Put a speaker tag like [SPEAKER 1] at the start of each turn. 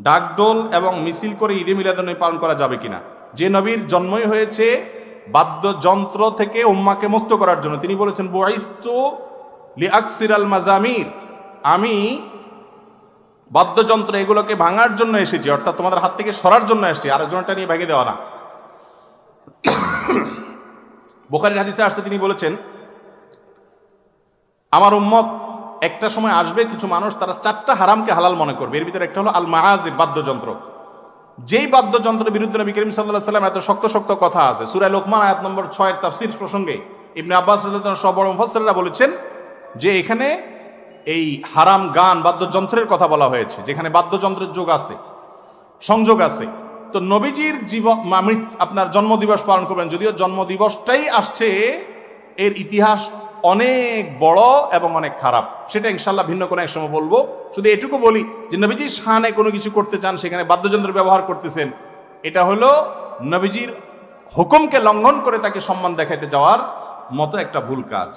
[SPEAKER 1] ডাকডোল এবং মিছিল করে ঈদে মিলাদুন্নবী পালন করা যাবে কিনা। যে নবীর জন্মই হয়েছে বাদ্যযন্ত্র থেকে উম্মাকে মুক্ত করার জন্য, তিনি বলেছেন বুইস্তু লিআকসিরাল মাজামির, আমি বাদ্যযন্ত্র এগুলোকে ভাঙার জন্য এসেছি, অর্থাৎ তোমাদের হাত থেকে সরার জন্য এসেছি, আরেকজনটা নিয়ে ভেঙে দেওয়া না। বুখারীর হাদিসে আসছে, তিনি বলেছেন আমার উম্মত একটা সময় আসবে, কিছু মানুষ তারা 4টা হারামকে হালাল মনে করবে। এর ভিতরে একটা হলো আল মাআজিব, বাদ্যযন্ত্র। যেই বাদ্যযন্ত্রের বিরুদ্ধে নবী করিম সাল্লাল্লাহু আলাইহি ওয়াসাল্লাম এত শক্ত শক্ত কথা আছে, সূরা লোকমান আয়াত নম্বর 6 এর তাফসীর প্রসঙ্গে ইবনে আব্বাস রাদিয়াল্লাহু আনহু সহ বড় মুফাসসিররা বলেছেন যে এখানে এই হারাম গান বাদ্যযন্ত্রের কথা বলা হয়েছে, যেখানে বাদ্যযন্ত্রের যোগ আছে, সংযোগ আছে। তো নবীজির আপনার জন্মদিবস পালন করবেন, যদিও জন্মদিবসটাই আসছে, এর ইতিহাস অনেক বড় এবং অনেক খারাপ, সেটা ইনশাল্লাহ ভিন্ন কোনো এক সময় বলবো। শুধু এটুকু বলি যে নবীজির শানে কোনো কিছু করতে চান, সেখানে বাদ্যযন্ত্র ব্যবহার করতেছেন, এটা হলো নবীজির হুকুমকে লঙ্ঘন করে তাকে সম্মান দেখাইতে যাওয়ার মতো একটা ভুল কাজ।